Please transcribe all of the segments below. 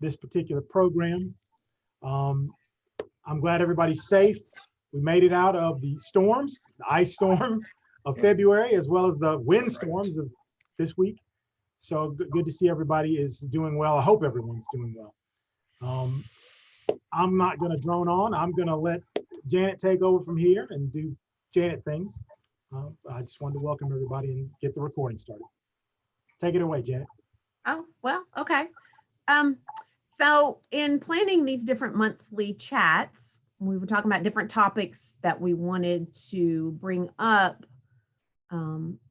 this particular program. I'm glad everybody's safe. We made it out of the storms, the ice storm of February, as well as the wind storms of this week. So good to see everybody is doing well. I hope everyone's doing well. I'm not going to drone on. I'm going to let Janet take over from here and do Janet things. I just wanted to welcome everybody and get the recording started. Take it away, Janet. Oh, well, okay. So in planning these different monthly chats, we were talking about different topics that we wanted to bring up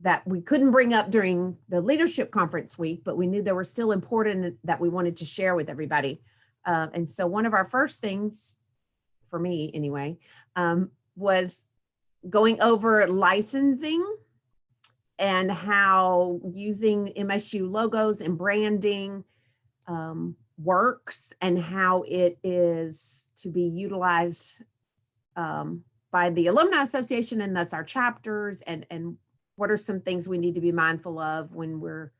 that we couldn't bring up during the leadership conference week, but we knew they were still important that we wanted to share with everybody. And so one of our first things, for me anyway, was going over licensing and how using MSU logos and branding works, and how it is to be utilized by the Alumni Association and thus our chapters, and what are some things we need to be mindful of when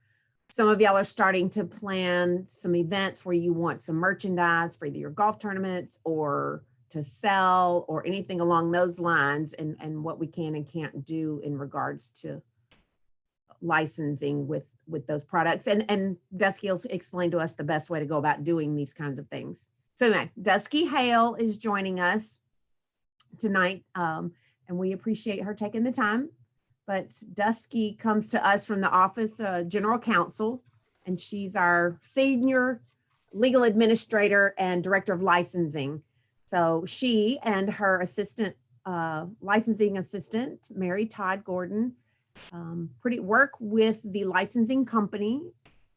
some of y'all are starting to plan some events where you want some merchandise for either your golf tournaments or to sell or anything along those lines, and what we can and can't do in regards to licensing with those products. And Duski will explain to us the best way to go about doing these kinds of things. So anyway, Duski Hale is joining us tonight, and we appreciate her taking the time. But Duski comes to us from the Office of General Counsel, and she's our Senior Legal Administrator and Director of Licensing. So she and her assistant, licensing assistant, Mary Todd Gordon, work with the licensing company,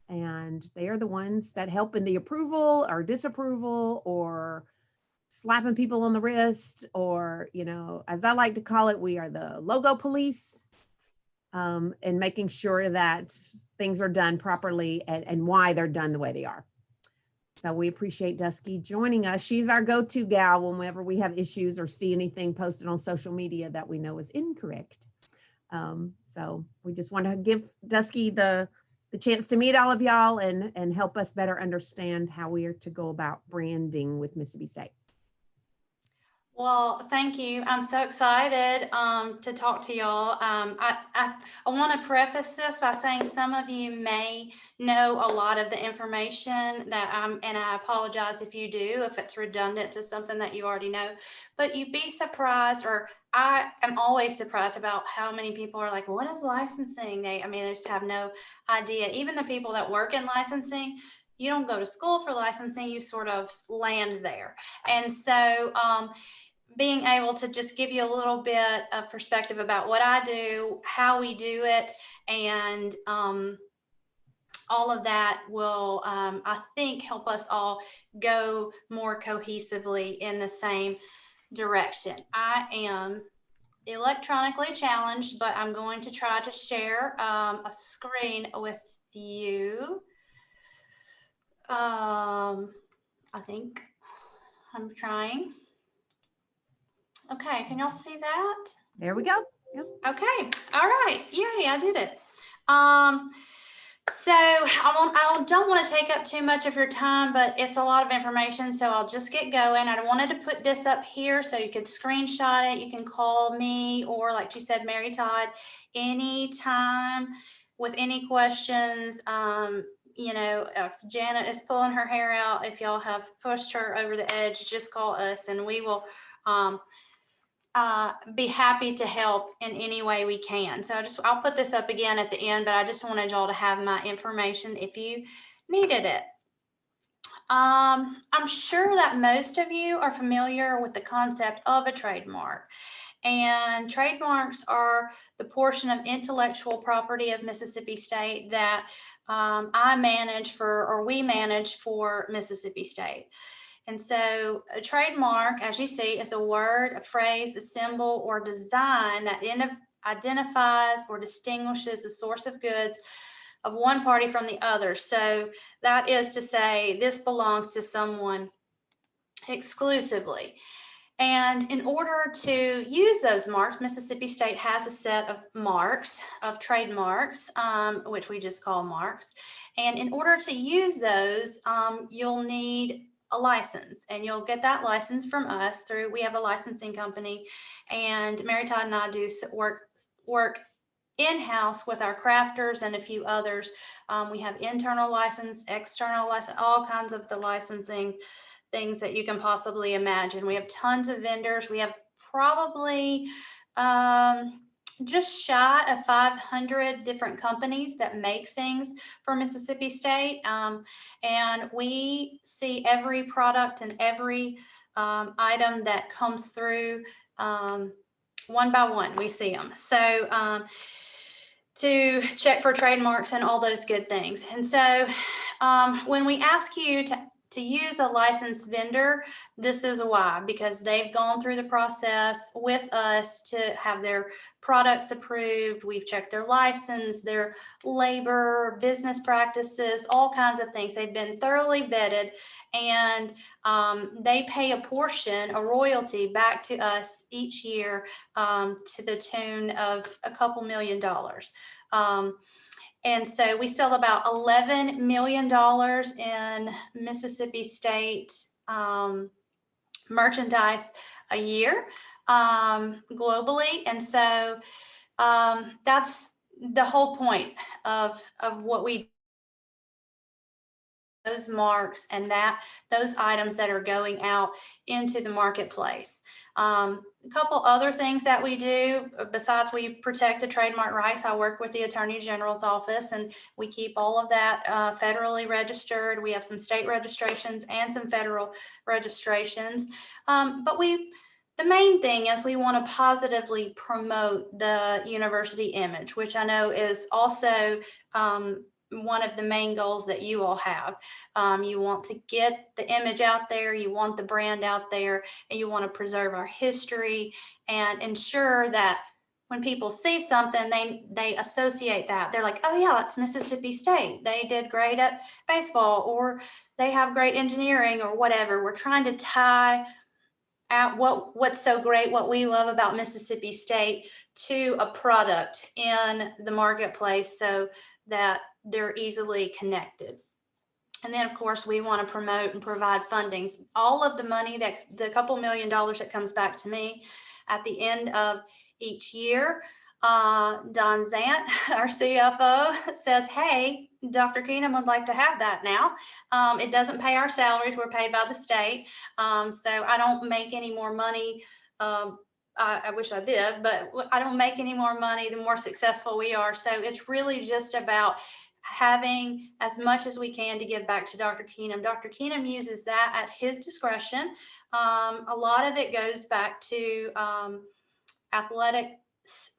and they are the ones that help in the approval or disapproval or slapping people on the wrist, or, you know, as I like to call it, we are the logo police, and making sure that things are done properly and why they're done the way they are. So we appreciate Duski joining us. She's our go-to gal whenever we have issues or see anything posted on social media that we know is incorrect. So we just want to give Duski the chance to meet all of y'all and help us better understand how we are to go about branding with Mississippi State. Well, thank you. I'm so excited to talk to y'all. I want to preface this by saying some of you may know a lot of the information that and I apologize if you do, if it's redundant to something that you already know, but you'd be surprised, or I am always surprised about how many people are like, what is licensing? They just have no idea. Even the people that work in licensing, you don't go to school for licensing, you sort of land there. And so, being able to just give you a little bit of perspective about what I do, how we do it, and all of that will, I think, help us all go more cohesively in the same direction. I am electronically challenged, but I'm going to try to share a screen with you. I think I'm trying. Okay, can y'all see that? There we go. Yep. Okay, all right, yay, I did it. So I don't want to take up too much of your time, but it's a lot of information, so I'll just get going. I wanted to put this up here so you could screenshot it. You can call me, or like she said, Mary Todd, anytime with any questions. You know, if Janet is pulling her hair out, if y'all have pushed her over the edge, just call us and we will be happy to help in any way we can. So I'll put this up again at the end, but I just wanted y'all to have my information if you needed it. I'm sure that most of you are familiar with the concept of a trademark. And trademarks are the portion of intellectual property of Mississippi State that we manage for Mississippi State. And so a trademark, as you see, is a word, a phrase, a symbol, or design that identifies or distinguishes the source of goods of one party from the other. So that is to say, this belongs to someone exclusively. And in order to use those marks, Mississippi State has a set of marks, of trademarks, which we just call marks. And in order to use those, you'll need a license, and you'll get that license from us through, we have a licensing company, and Mary Todd and I do work in-house with our crafters and a few others. We have internal license, external license, all kinds of the licensing things that you can possibly imagine. We have tons of vendors. We have probably just shy of 500 different companies that make things for Mississippi State. And we see every product and every item that comes through one by one. We see them. So to check for trademarks and all those good things. And so when we ask you to use a licensed vendor, this is why, because they've gone through the process with us to have their products approved. We've checked their license, their labor, business practices, all kinds of things. They've been thoroughly vetted, and they pay a portion, a royalty back to us each year to the tune of a couple $1 million. And so we sell about $11 million in Mississippi State merchandise a year globally. And so that's the whole point of what we, those marks and those items that are going out into the marketplace. A couple other things that we do besides we protect the trademark rights. I work with the Attorney General's office, and we keep all of that federally registered. We have some state registrations and some federal registrations. But the main thing is we want to positively promote the university image, which I know is also one of the main goals that you all have. You want to get the image out there, you want the brand out there, and you want to preserve our history and ensure that when people see something, they associate that. They're like, oh yeah, that's Mississippi State. They did great at baseball, or they have great engineering, or whatever. We're trying to tie at what's so great, what we love about Mississippi State, to a product in the marketplace so that they're easily connected. And then, of course, we want to promote and provide fundings. All of the money, the couple $1 million that comes back to me at the end of each year, Don Zant, our CFO, says, hey, Dr. Keenum would like to have that now. It doesn't pay our salaries. We're paid by the state. So I don't make any more money. I wish I did, but I don't make any more money the more successful we are. So it's really just about having as much as we can to give back to Dr. Keenum. Dr. Keenum uses that at his discretion. A lot of it goes back to athletics,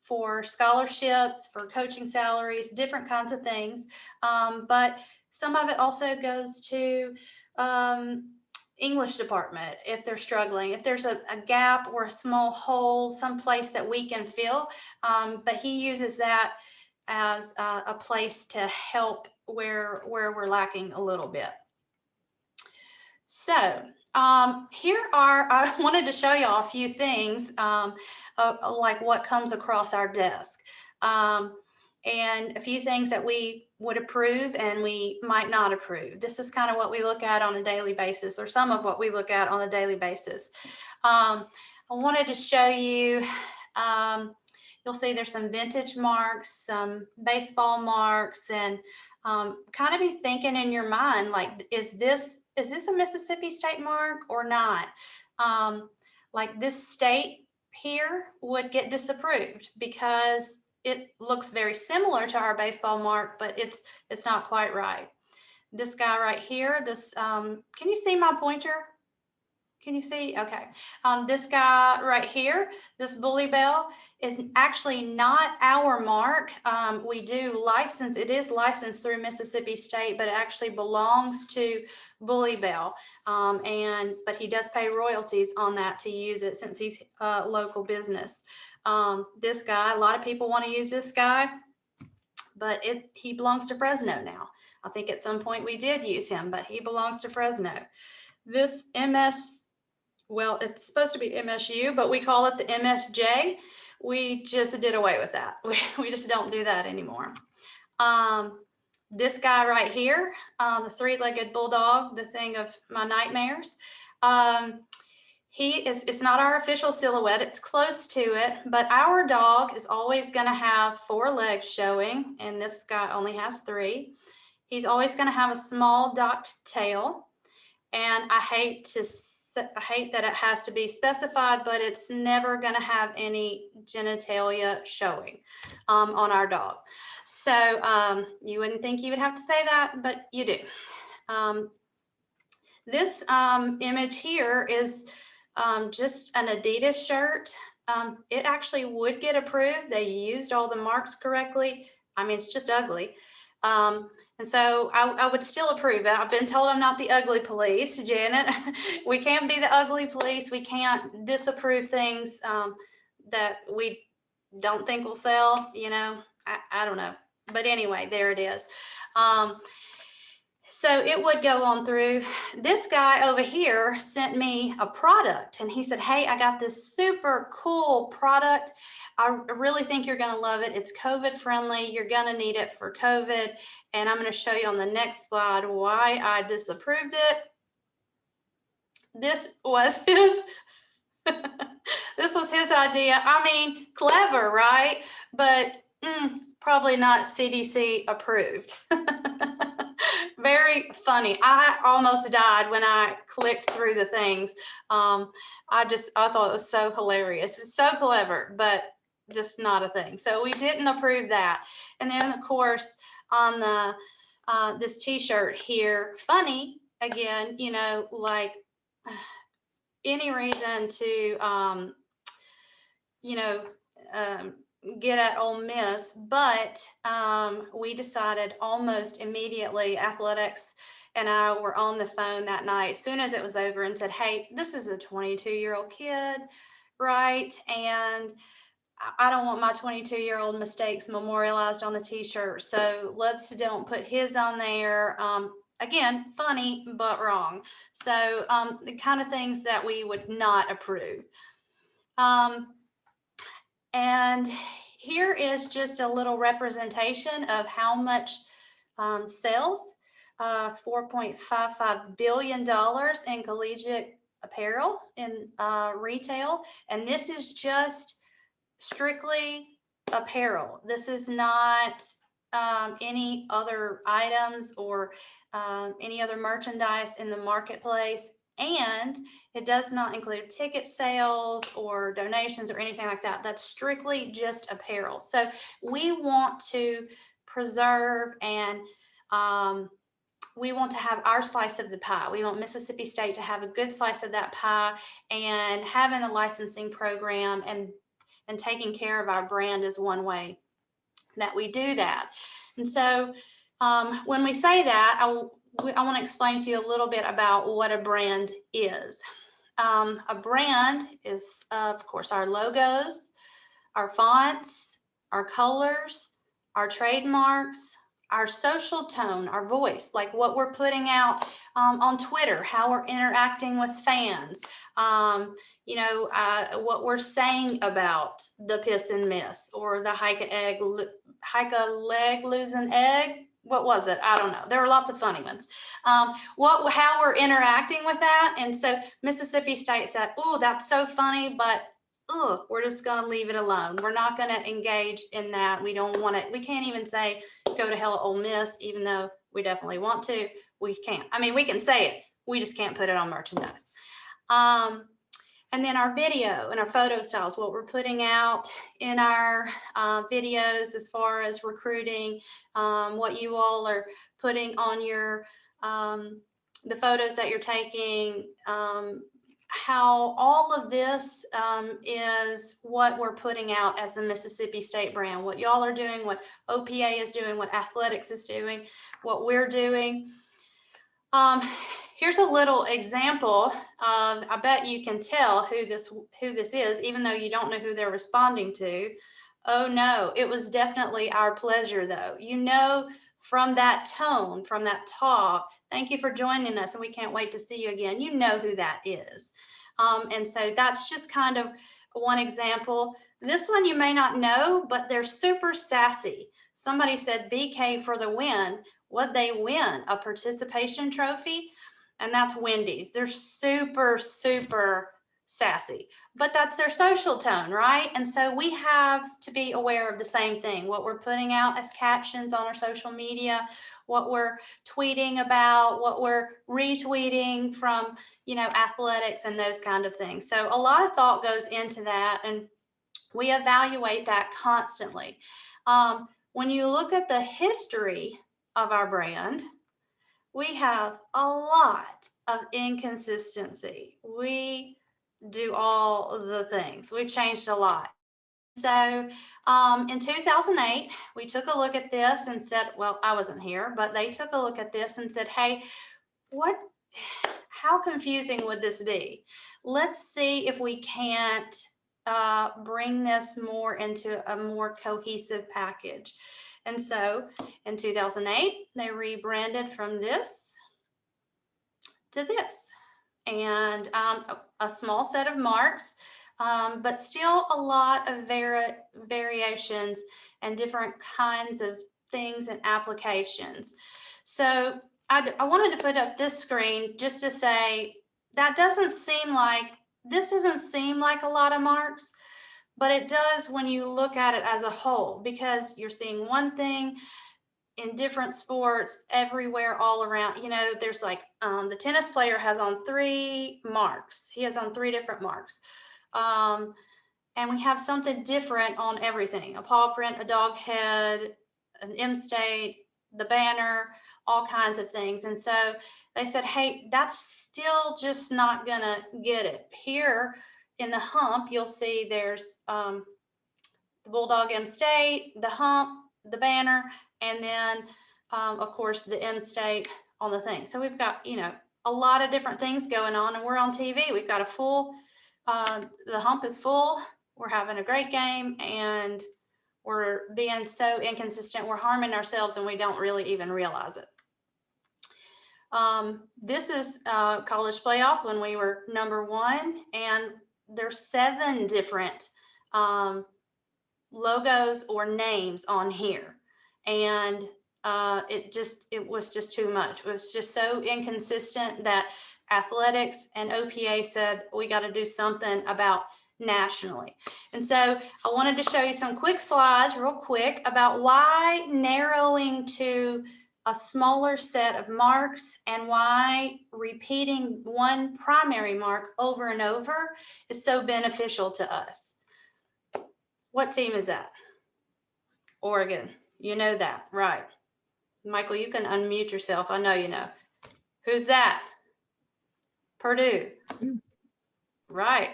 for scholarships, for coaching salaries, different kinds of things. But some of it also goes to English department if they're struggling, if there's a gap or a small hole, some place that we can fill. But he uses that as a place to help where we're lacking a little bit. So I wanted to show y'all a few things like what comes across our desk, and a few things that we would approve and we might not approve. This is kind of what we look at on a daily basis, or some of what we look at on a daily basis. I wanted to show you, you'll see there's some vintage marks, some baseball marks, and kind of be thinking in your mind, like, is this a Mississippi State mark or not? Like this state here would get disapproved because it looks very similar to our baseball mark, but it's not quite right. This guy right here, this, can you see my pointer? Can you see? Okay. This guy right here, this Bully Bell, is actually not our mark. We do license, it is licensed through Mississippi State, but it actually belongs to Bully Bell. But he does pay royalties on that to use it since he's a local business. This guy, a lot of people want to use this guy, but he belongs to Fresno now. I think at some point we did use him, but he belongs to Fresno. This MS well, it's supposed to be MSU, but we call it the MSJ. We just did away with that. We just don't do that anymore. This guy right here, the three-legged bulldog, the thing of my nightmares. It's not our official silhouette, it's close to it, but our dog is always going to have 4 legs showing, and this guy only has 3. He's always going to have a small docked tail, and I hate that it has to be specified, but it's never going to have any genitalia showing on our dog. So you wouldn't think you would have to say that, but you do. This image here is just an Adidas shirt. It actually would get approved. They used all the marks correctly. I mean, it's just ugly. And so I would still approve it. I've been told I'm not the ugly police, Janet. We can't be the ugly police. We can't disapprove things that we don't think will sell, you know. I don't know. But anyway, there it is. So it would go on through. This guy over here sent me a product and he said, hey, I got this super cool product. I really think you're going to love it. It's COVID friendly. You're going to need it for COVID. And I'm going to show you on the next slide why I disapproved it. This was his, this was his idea. I mean, clever, right? But probably not CDC approved. Very funny. I almost died when I clicked through the things. I thought it was so hilarious. It was so clever, but just not a thing. So we didn't approve that. And then of course on the this t-shirt here, funny again, you know, like any reason to you know, get at Ole Miss, but we decided almost immediately, athletics and I were on the phone that night as soon as it was over and said, hey, this is a 22-year-old kid, right? And I don't want my 22-year-old mistakes memorialized on a t-shirt, so let's don't put his on there. Again, funny, but wrong. So the kind of things that we would not approve. And here is just a little representation of how much sales, $4.55 billion in collegiate apparel in retail. And this is just strictly apparel. This is not any other items or any other merchandise in the marketplace. And it does not include ticket sales or donations or anything like that. That's strictly just apparel. So we want to preserve and we want to have our slice of the pie. We want Mississippi State to have a good slice of that pie, and having a licensing program and taking care of our brand is one way that we do that. And so when we say that, I want to explain to you a little bit about what a brand is. A brand is, of course, our logos, our fonts, our colors, our trademarks, our social tone, our voice, like what we're putting out on Twitter, how we're interacting with fans, you know, what we're saying about the piss and miss or the hike a leg, lose an egg. What was it? I don't know. There were lots of funny ones. How we're interacting with that. And so Mississippi State said, oh, that's so funny, but we're just going to leave it alone. We're not going to engage in that. We don't want it. We can't even say, go to hell, Ole Miss, even though we definitely want to. We can't. I mean, we can say it. We just can't put it on merchandise. And then our video and our photo styles, what we're putting out in our videos as far as recruiting, what you all are putting on your, the photos that you're taking, how all of this is what we're putting out as the Mississippi State brand, what y'all are doing, what OPA is doing, what athletics is doing, what we're doing. Here's a little example of, I bet you can tell who this is, even though you don't know who they're responding to. Oh no, it was definitely our pleasure though. You know, from that tone, from that talk, thank you for joining us and we can't wait to see you again. You know who that is. And so that's just kind of one example. This one you may not know, but they're super sassy. Somebody said BK for the win. What'd they win? A participation trophy? And that's Wendy's. They're super, super sassy, but that's their social tone, right? And so we have to be aware of the same thing, what we're putting out as captions on our social media, what we're tweeting about, what we're retweeting from, you know, athletics and those kind of things. So a lot of thought goes into that, and we evaluate that constantly. When you look at the history of our brand, we have a lot of inconsistency. We do all the things. We've changed a lot. So in 2008, we took a look at this and said, well, I wasn't here, but they took a look at this and said, hey, how confusing would this be? Let's see if we can't bring this more into a more cohesive package. And so in 2008, they rebranded from this to this, and a small set of marks, but still a lot of variations and different kinds of things and applications. So I wanted to put up this screen just to say that this doesn't seem like a lot of marks, but it does when you look at it as a whole, because you're seeing one thing in different sports everywhere all around. You know, there's like the tennis player has on 3 marks. He has on 3 different marks. And we have something different on everything: a paw print, a dog head, an M state, the banner, all kinds of things. And so they said, hey, that's still just not gonna get it. Here in the hump, you'll see there's the Bulldog M state, the hump, the banner, and then of course the M state on the thing. So we've got, you know, a lot of different things going on, and we're on TV. We've got a full, the hump is full. We're having a great game, and we're being so inconsistent. We're harming ourselves, and we don't really even realize it. This is college playoff when we were #1, and there's 7 different logos or names on here. And it was just too much. It was just so inconsistent that athletics and OPA said, we got to do something about nationally. And so I wanted to show you some quick slides real quick about why narrowing to a smaller set of marks and why repeating one primary mark over and over is so beneficial to us. What team is that? Oregon. You know that, right? Michael, you can unmute yourself. I know you know. Who's that? Purdue. Right.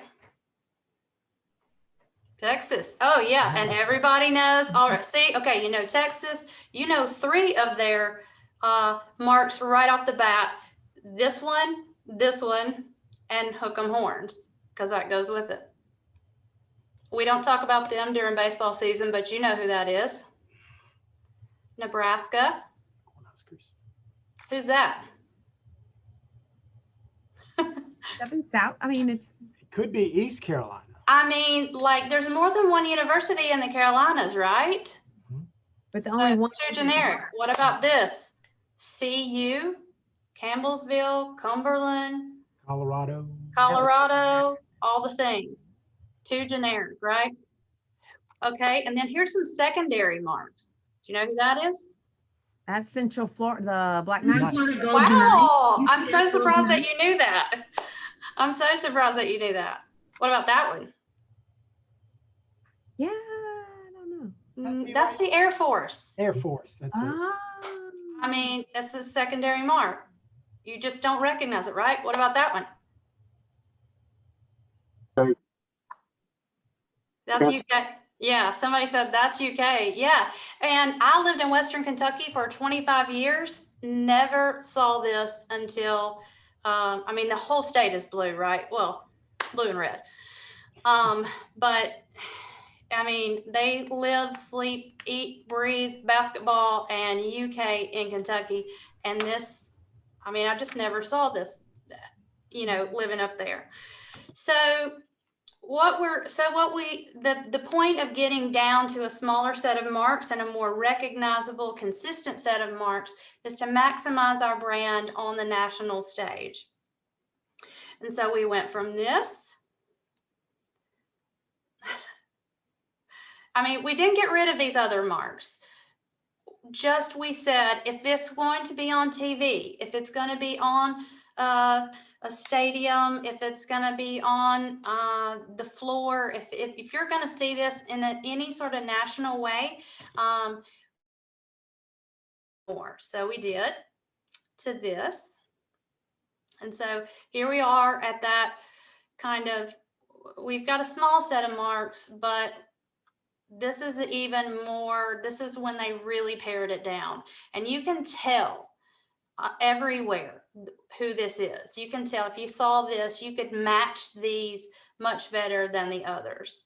Texas. Oh, yeah. And everybody knows. All right. See, okay, you know Texas. You know 3 of their marks right off the bat. This one, and hook 'em horns, because that goes with it. We don't talk about them during baseball season, but you know who that is. Nebraska. Who's that? Up in South. I mean, It could be East Carolina. I mean, like, there's more than one university in the Carolinas, right? but the So only one. too generic. What about this? CU, Campbellsville, Cumberland, Colorado. all the things. Too generic, right? Okay, and then here's some secondary marks. Do you know who that is? That's Central Florida, the Black Knights. Wow, I'm so surprised that you knew that. I'm so surprised that you knew that. What about that one? Yeah, I don't know. That's the Air Force. Air Force, that's it. I mean, that's a secondary mark. You just don't recognize it, right? What about that one? That's UK. Yeah, somebody said that's UK. Yeah, and I lived in Western Kentucky for 25 years. Never saw this until, I mean, the whole state is blue, right? Well, blue and red. But I mean, they live, sleep, eat, breathe basketball and UK in Kentucky. And this, I mean, I just never saw this. you know, living up there. So the point of getting down to a smaller set of marks and a more recognizable, consistent set of marks is to maximize our brand on the national stage. And so we went from this. I mean, we didn't get rid of these other marks. Just we said, if it's going to be on TV, if it's going to be on a stadium, if it's going to be on the floor, if you're going to see this in any sort of national way, more. So we did to this. And so here we are at that kind of, we've got a small set of marks, but this is even more, this is when they really pared it down. And you can tell everywhere who this is. You can tell if you saw this, you could match these much better than the others.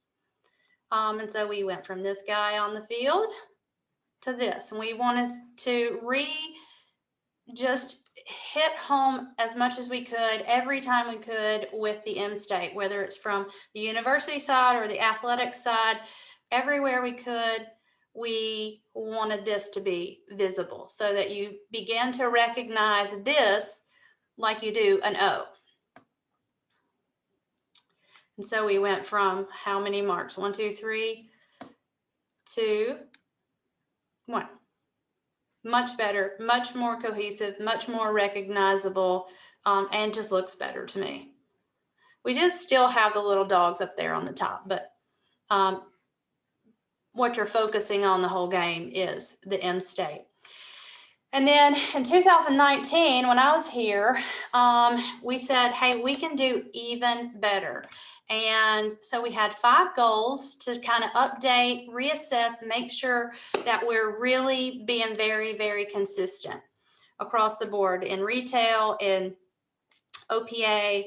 And so we went from this guy on the field to this, and we wanted to just hit home as much as we could every time we could with the M-State, whether it's from the university side or the athletic side. Everywhere we could, we wanted this to be visible so that you begin to recognize this like you do an O. And so we went from how many marks? 1, 2, 3 to 1. Much better, much more cohesive, much more recognizable, and just looks better to me. We just still have the little dogs up there on the top, but what you're focusing on the whole game is the M-State. And then in 2019, when I was here, we said, hey, we can do even better. And so we had 5 goals to kind of update, reassess, make sure that we're really being very, very consistent across the board in retail, in OPA,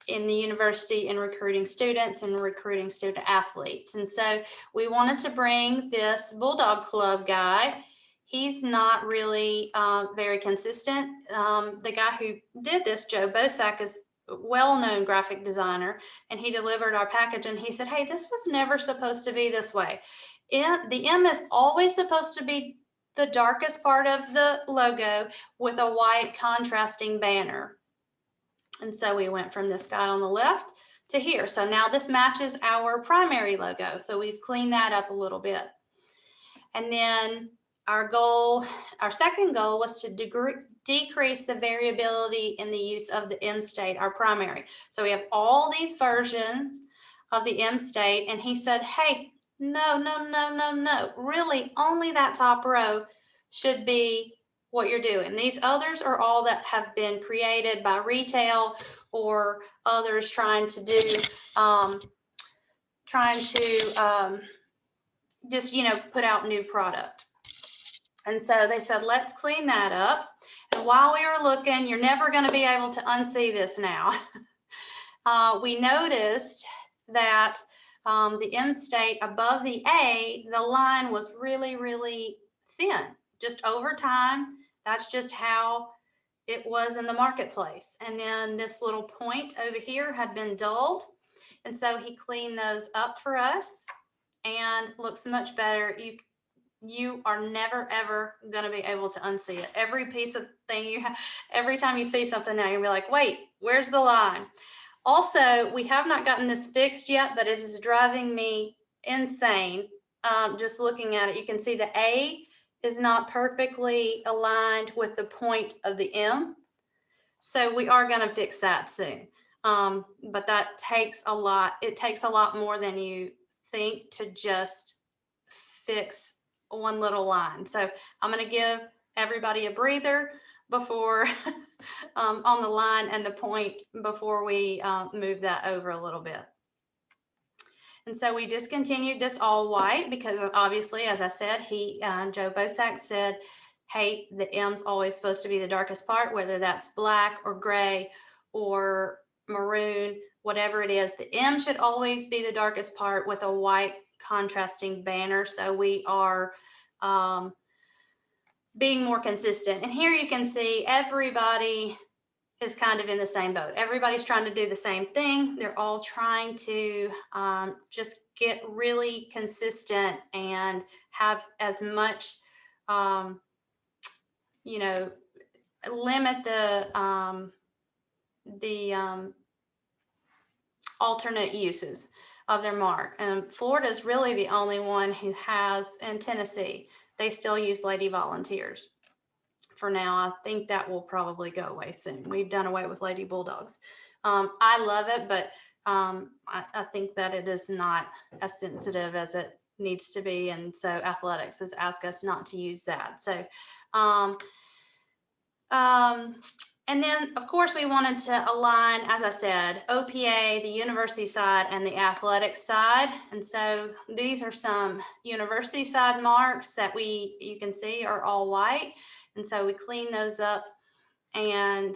in the university, in recruiting students and recruiting student athletes. And so we wanted to bring this Bulldog Club guy. He's not really very consistent. The guy who did this, Joe Bosak, is a well-known graphic designer, and he delivered our package and he said, hey, this was never supposed to be this way. The M is always supposed to be the darkest part of the logo with a white contrasting banner. And so we went from this guy on the left to here. So now this matches our primary logo. So we've cleaned that up a little bit. And then our second goal was to decrease the variability in the use of the M-State, our primary. So we have all these versions of the M-State, and he said, hey, no. Really, only that top row should be what you're doing. These others are all that have been created by retail or others trying to do, just, you know, put out new product. And so they said, let's clean that up. And while we were looking, you're never going to be able to unsee this now. We noticed that the M-State above the A, the line was really, really thin. Just over time, that's just how it was in the marketplace. And then this little point over here had been dulled. And so he cleaned those up for us and looks much better. You are never, ever going to be able to unsee it. Every piece of thing you have, every time you see something now, you'll be like, wait, where's the line? Also, we have not gotten this fixed yet, but it is driving me insane. Just looking at it, you can see the A is not perfectly aligned with the point of the M. So we are going to fix that soon. But that takes a lot. It takes a lot more than you think to just fix one little line. So I'm going to give everybody a breather before on the line and the point before we move that over a little bit. And so we discontinued this all white because obviously, as I said, Joe Bosak said, hey, the M's always supposed to be the darkest part, whether that's black or gray or maroon, whatever it is. The M should always be the darkest part with a white contrasting banner. So we are being more consistent. And here you can see everybody is kind of in the same boat. Everybody's trying to do the same thing. They're all trying to just get really consistent and have as much, you know, limit the alternate uses of their mark. And Florida is really the only one who has, in Tennessee, they still use lady volunteers. For now, I think that will probably go away soon. We've done away with lady bulldogs. I love it, but I think that it is not as sensitive as it needs to be. And so athletics has asked us not to use that. So, and then, of course, we wanted to align, as I said, OPA, the university side, and the athletic side. And so these are some university side marks that you can see are all white. And so we clean those up, and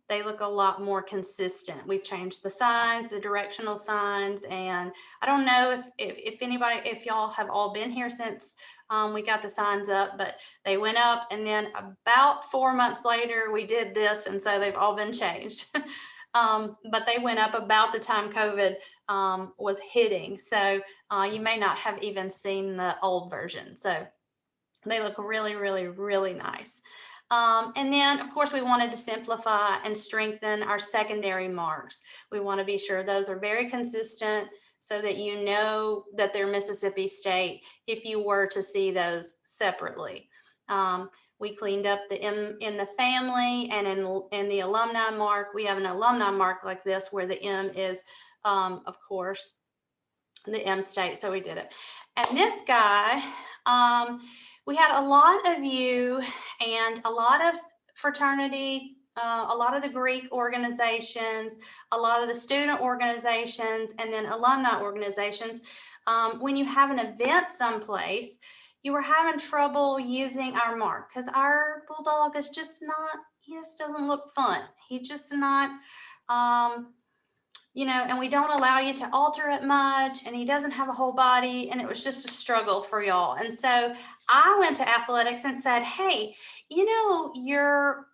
they look a lot more consistent. We've changed the signs, the directional signs, and I don't know if y'all have all been here since we got the signs up, but they went up, and then about 4 months later we did this, and so they've all been changed. But they went up about the time COVID was hitting, so you may not have even seen the old version. So they look really, really, really nice. And then, of course, we wanted to simplify and strengthen our secondary marks. We want to be sure those are very consistent so that you know that they're Mississippi State if you were to see those separately. We cleaned up the M in the family, and in the alumni mark, we have an alumni mark like this where the M is, of course, the M State. So we did it. And this guy, we had a lot of you and a lot of fraternity, a lot of the Greek organizations, a lot of the student organizations, and then alumni organizations. When you have an event someplace, you were having trouble using our mark because our bulldog is just not, he just doesn't look fun. He just not, you know, and we don't allow you to alter it much, and he doesn't have a whole body, and it was just a struggle for y'all. And so I went to athletics and said, hey, you know, your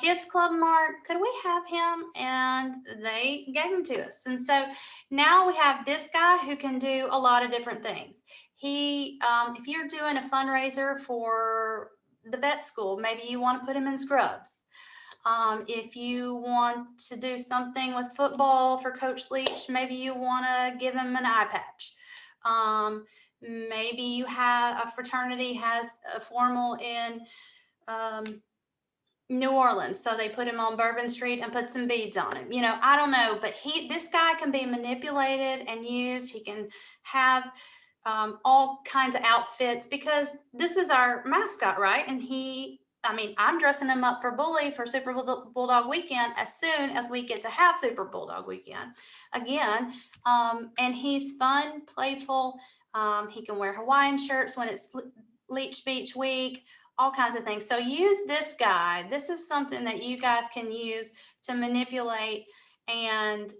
kids club mark, could we have him? And they gave him to us. And so now we have this guy who can do a lot of different things. He, if you're doing a fundraiser for the vet school, maybe you want to put him in scrubs. If you want to do something with football for Coach Leach, maybe you want to give him an eye patch. Maybe you have a fraternity has a formal in New Orleans, so they put him on Bourbon Street and put some beads on him. You know, I don't know, but this guy can be manipulated and used. He can have all kinds of outfits because this is our mascot, right? And I mean, I'm dressing him up for Bully for Super Bulldog Weekend as soon as we get to have Super Bulldog Weekend again. And he's fun, playful. He can wear Hawaiian shirts when it's Leach Beach Week, all kinds of things. So use this guy. This is something that you guys can use to manipulate and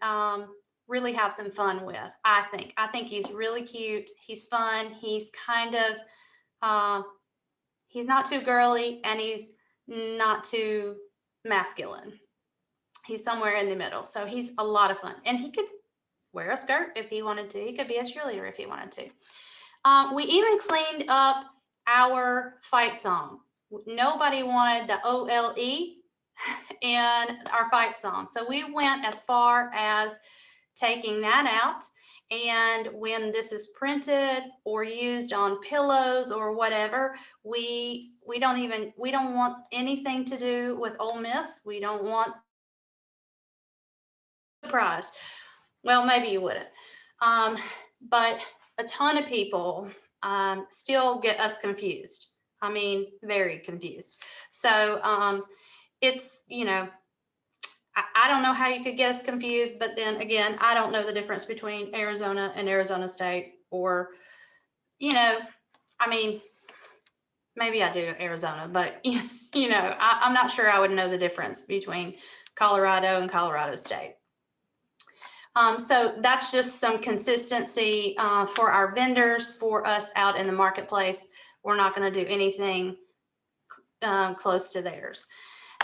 really have some fun with, I think. I think he's really cute. He's fun. He's kind of, he's not too girly, and he's not too masculine. He's somewhere in the middle. So he's a lot of fun. And he could wear a skirt if he wanted to. He could be a cheerleader if he wanted to. We even cleaned up our fight song. Nobody wanted the OLE in our fight song. So we went as far as taking that out. And when this is printed or used on pillows or whatever, we don't want anything to do with Ole Miss. We don't want surprised. Well, maybe you wouldn't. But a ton of people still get us confused. I mean, very confused. So it's, you know, I don't know how you could get us confused, but then again, I don't know the difference between Arizona and Arizona State, or, you know, I mean, maybe I do Arizona, but you know, I'm not sure I would know the difference between Colorado and Colorado State. So that's just some consistency for our vendors, for us out in the marketplace. We're not going to do anything close to theirs.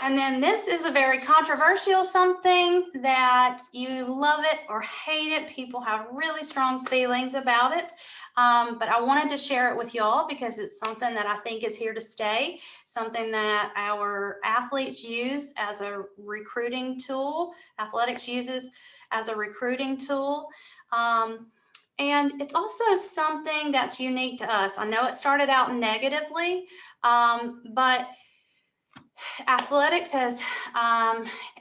And then this is a very controversial something that you love it or hate it. People have really strong feelings about it. But I wanted to share it with y'all because it's something that I think is here to stay, something that our athletes use as a recruiting tool, athletics uses as a recruiting tool. And it's also something that's unique to us. I know it started out negatively, but athletics has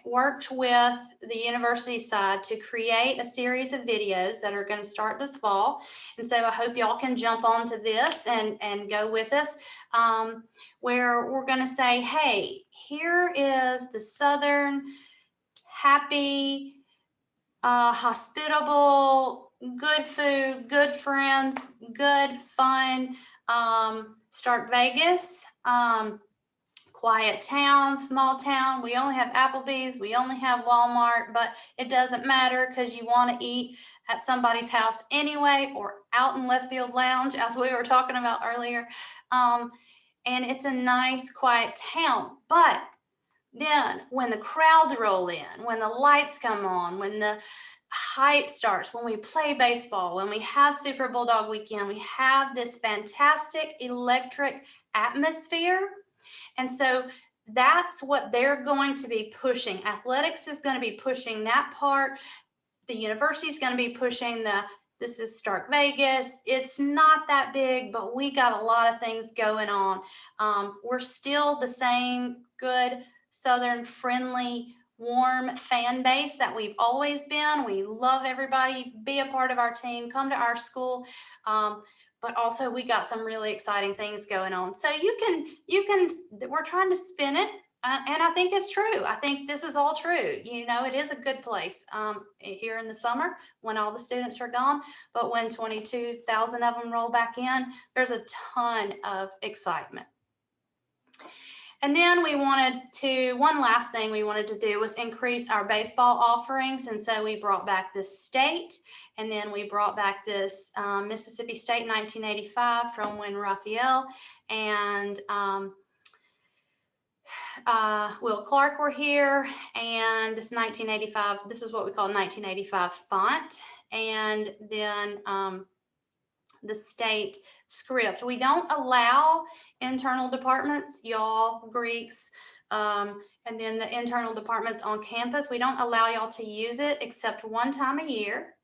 worked with the university side to create a series of videos that are going to start this fall. And so I hope y'all can jump onto this and go with us, where we're going to say, hey, here is the Southern happy, hospitable, good food, good friends, good fun, Stark Vegas, quiet town, small town. We only have Applebee's, we only have Walmart, but it doesn't matter because you want to eat at somebody's house anyway, or out in left field lounge, as we were talking about earlier. And it's a nice, quiet town. But then when the crowds roll in, when the lights come on, when the hype starts, when we play baseball, when we have Super Bulldog weekend, we have this fantastic electric atmosphere. And so that's what they're going to be pushing. Athletics is going to be pushing that part. The university is going to be pushing this is Stark Vegas. It's not that big, but we got a lot of things going on. We're still the same good Southern friendly, warm fan base that we've always been. We love everybody, be a part of our team, come to our school. But also we got some really exciting things going on. So we're trying to spin it. And I think it's true. I think this is all true. You know, it is a good place here in the summer when all the students are gone. But when 22,000 of them roll back in, there's a ton of excitement. And then one last thing we wanted to do was increase our baseball offerings. And so we brought back this state, and then we brought back this Mississippi State 1985 from when Raphael and Will Clark were here, and this 1985, this is what we call 1985 font, and then the state script. We don't allow internal departments, y'all, Greeks, and then the internal departments on campus, we don't allow y'all to use it except one time a year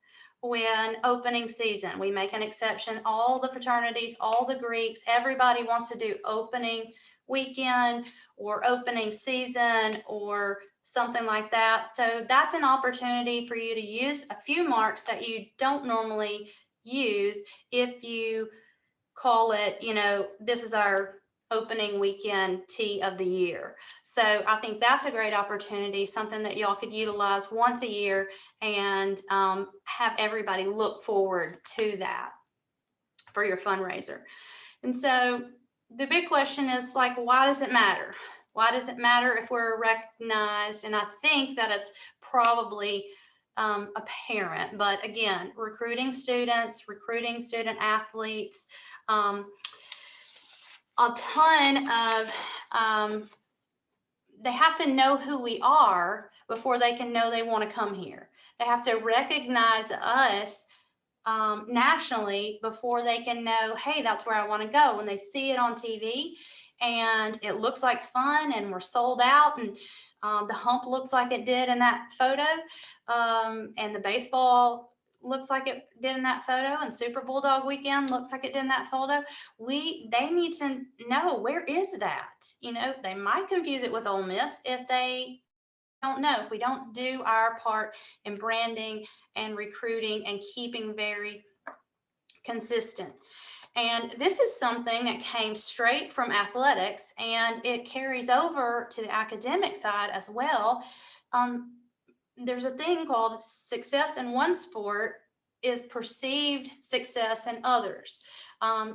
when opening season. We make an exception. All the fraternities, all the Greeks, everybody wants to do opening weekend or opening season or something like that. So that's an opportunity for you to use a few marks that you don't normally use if you call it, you know, this is our opening weekend tea of the year. So I think that's a great opportunity, something that y'all could utilize once a year and have everybody look forward to that for your fundraiser. And so the big question is, like, why does it matter? Why does it matter if we're recognized? And I think that it's probably apparent, but again, recruiting students, recruiting student athletes, a ton of, they have to know who we are before they can know they want to come here. They have to recognize us nationally before they can know, hey, that's where I want to go. When they see it on TV and it looks like fun and we're sold out and the hump looks like it did in that photo, and the baseball looks like it did in that photo, and Super Bulldog weekend looks like it did in that photo, they need to know, where is that? You know, they might confuse it with Ole Miss if they don't know, if we don't do our part in branding and recruiting and keeping very consistent. And this is something that came straight from athletics, and it carries over to the academic side as well. There's a thing called success in one sport is perceived success in others.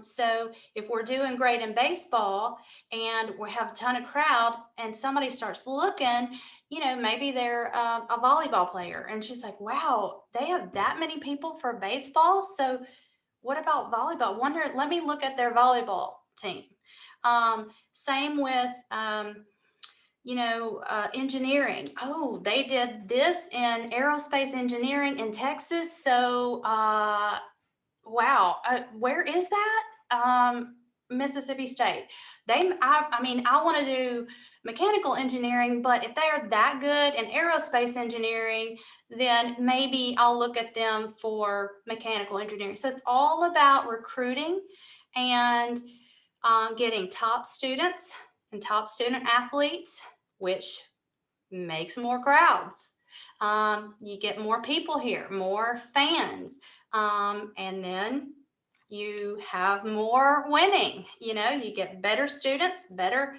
So if we're doing great in baseball and we have a ton of crowd and somebody starts looking, you know, maybe they're a volleyball player and she's like, wow, they have that many people for baseball. So what about volleyball? Let me look at their volleyball team. Same with engineering. Oh, they did this in aerospace engineering in Texas. So, wow, where is that? Mississippi State. I want to do mechanical engineering, but if they're that good in aerospace engineering, then maybe I'll look at them for mechanical engineering. So it's all about recruiting and getting top students and top student athletes, which makes more crowds. You get more people here, more fans, and then you have more winning. You get better students, better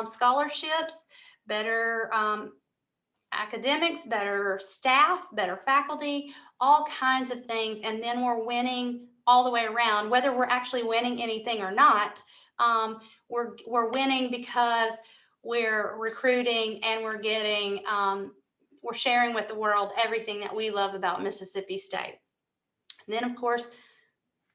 scholarships, better academics, better staff, better faculty, all kinds of things. And then we're winning all the way around, whether we're actually winning anything or not. We're winning because we're recruiting and we're getting, we're sharing with the world everything that we love about Mississippi State. And then, of course,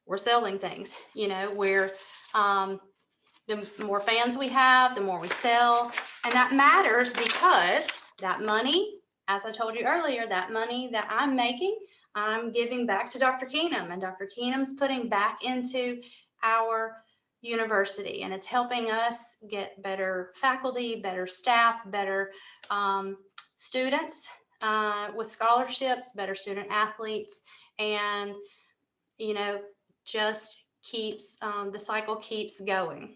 we're selling things. We're the more fans we have, the more we sell, and that matters because that money, as I told you earlier, that money that I'm making, I'm giving back to Dr. Keenum, and Dr. Keenum's putting back into our university, and it's helping us get better faculty, better staff, better students with scholarships, better student athletes, and just keeps the cycle keeps going.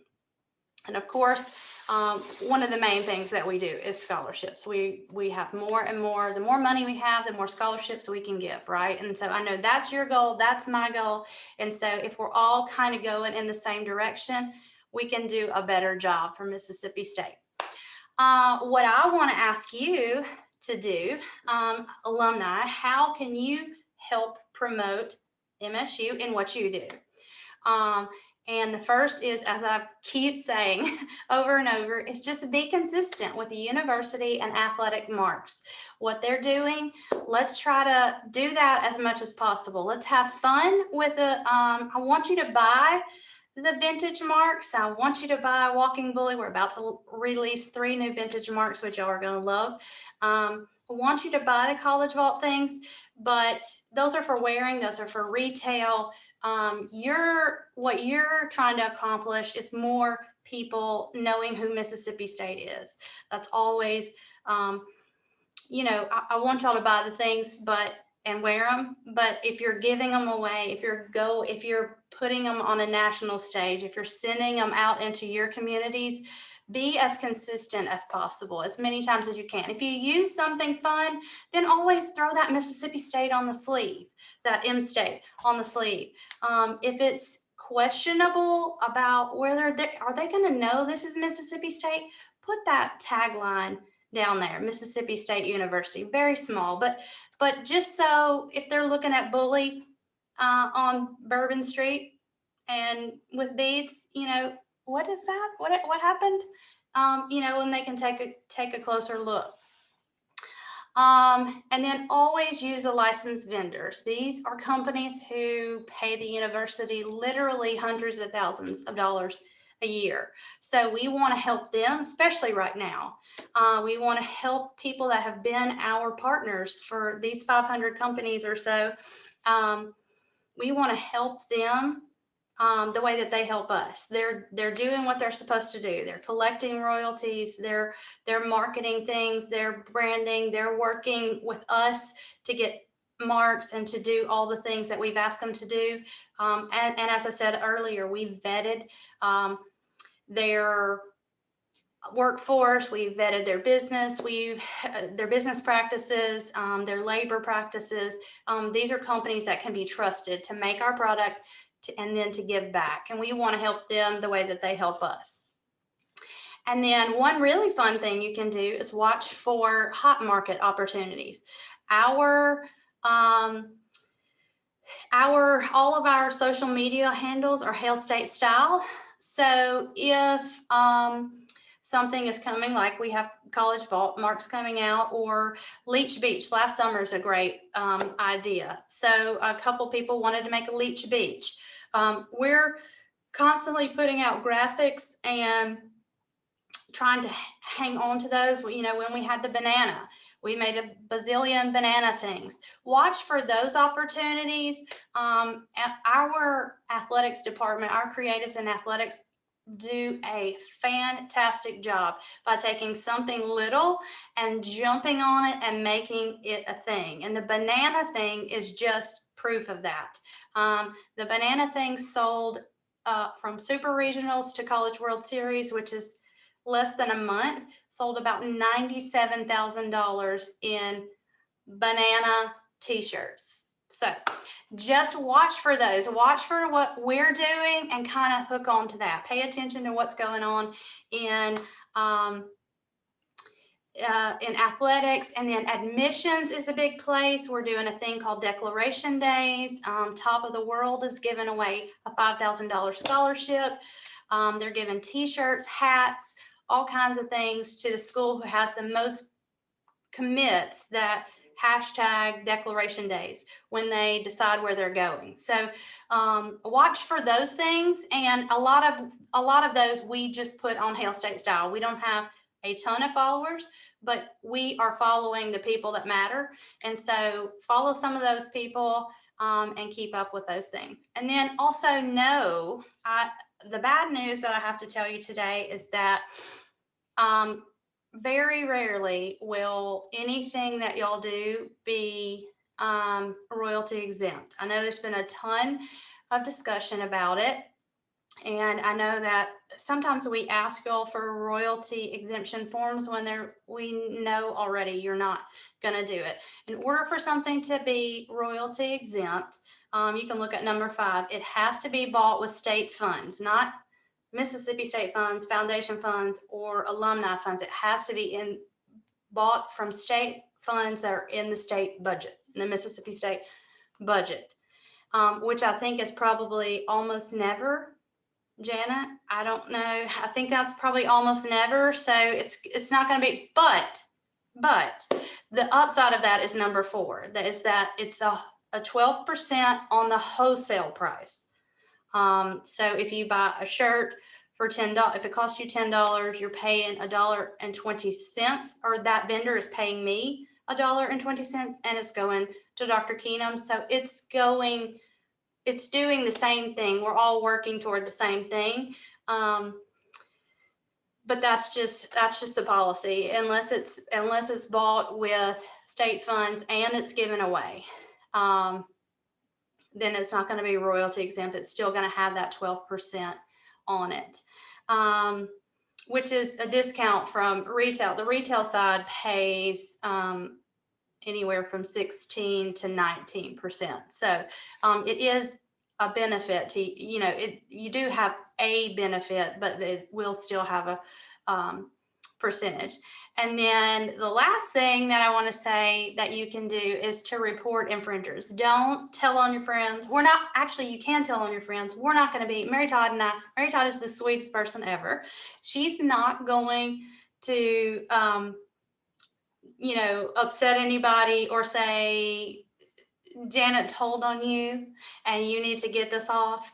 And of course, one of the main things that we do is scholarships. We have more and more. The more money we have, the more scholarships we can give, right? And so I know that's your goal, that's my goal. And so if we're all kind of going in the same direction, we can do a better job for Mississippi State. What I want to ask you to do, alumni, how can you help promote MSU in what you do? And the first is, as I keep saying over and over, is just be consistent with the university and athletic marks. What they're doing, let's try to do that as much as possible. Let's have fun with it. I want you to buy the vintage marks. I want you to buy Walking Bully. We're about to release 3 new vintage marks, which y'all are going to love. I want you to buy the College Vault things, but those are for wearing. Those are for retail. What you're trying to accomplish is more people knowing who Mississippi State is. That's always, I want y'all to buy the things, and wear them. But if you're giving them away, if you're putting them on a national stage, if you're sending them out into your communities, be as consistent as possible, as many times as you can. If you use something fun, then always throw that Mississippi State on the sleeve, that M-State on the sleeve. If it's questionable about whether are they going to know this is Mississippi State, put that tagline down there, Mississippi State University, very small, but just so if they're looking at Bully on Bourbon Street and with beads, what is that? What happened? And they can take a closer look. And then always use the licensed vendors. These are companies who pay the university literally hundreds of thousands of dollars a year. So we want to help them, especially right now. We want to help people that have been our partners for these 500 companies or so. We want to help them the way that they help us. They're doing what they're supposed to do. They're collecting royalties. They're marketing things. They're branding. They're working with us to get marks and to do all the things that we've asked them to do. And as I said earlier, we vetted their workforce, we've vetted their business, their business practices, their labor practices. These are companies that can be trusted to make our product and then to give back. And we want to help them the way that they help us. And then one really fun thing you can do is watch for hot market opportunities. All of our social media handles are Hale State Style. So if something is coming, like we have College Vault marks coming out, or Leech Beach last summer is a great idea. So a couple people wanted to make a Leech Beach. We're constantly putting out graphics and trying to hang on to those. You know, when we had the banana, we made a bazillion banana things. Watch for those opportunities. Our athletics department, our creatives in athletics do a fantastic job by taking something little and jumping on it and making it a thing. And the banana thing is just proof of that. The banana thing sold from super regionals to College World Series, which is less than a month, sold about $97,000 in banana t-shirts. So just watch for those, watch for what we're doing and kind of hook on to that. Pay attention to what's going on in athletics. And then admissions is a big place. We're doing a thing called Declaration Days. Top of the World is giving away a $5,000 scholarship. They're giving t-shirts, hats, all kinds of things to the school who has the most commits that hashtag Declaration Days when they decide where they're going. So watch for those things. And a lot of those we just put on Hale State Style. We don't have a ton of followers, but we are following the people that matter. And so follow some of those people and keep up with those things. And then also know, the bad news that I have to tell you today is that very rarely will anything that y'all do be royalty exempt. I know there's been a ton of discussion about it. And I know that sometimes we ask y'all for royalty exemption forms when we know already you're not going to do it. In order for something to be royalty exempt, you can look at number 5. It has to be bought with state funds, not Mississippi state funds, foundation funds, or alumni funds. It has to be bought from state funds that are in the state budget, in the Mississippi state budget, which I think is probably almost never. Janet, I don't know. I think that's probably almost never. So it's not going to be, but the upside of that is number 4. That is that it's a 12% on the wholesale price. So if you buy a shirt for $10, if it costs you $10, you're paying $1.20, or that vendor is paying me $1.20, and it's going to Dr. Keenum. So it's doing the same thing. We're all working toward the same thing. But that's just the policy, unless it's bought with state funds and it's given away. Then it's not going to be royalty exempt. It's still going to have that 12% on it, which is a discount from retail. The retail side pays anywhere from 16 to 19%. So it is a benefit to, you do have a benefit, but it will still have a percentage. And then the last thing that I want to say that you can do is to report infringers. Don't tell on your friends. You can tell on your friends. We're not going to be, Mary Todd is the sweetest person ever. She's not going to, upset anybody or say, Janet told on you and you need to get this off.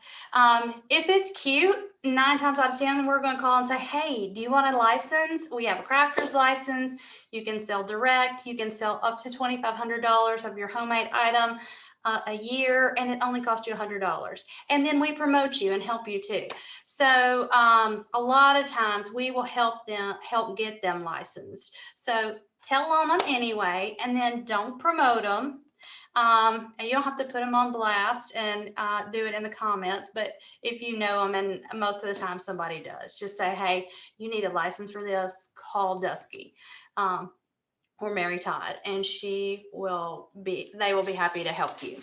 If it's cute, 9 times out of 10, we're going to call and say, hey, do you want a license? We have a crafter's license. You can sell direct. You can sell up to $2,500 of your homemade item a year, and it only costs you $100. And then we promote you and help you too. So a lot of times we will help get them licensed. So tell on them anyway, and then don't promote them. And you don't have to put them on blast and do it in the comments, but if you know them, and most of the time somebody does, just say, hey, you need a license for this, call Duski or Mary Todd, and they will be happy to help you.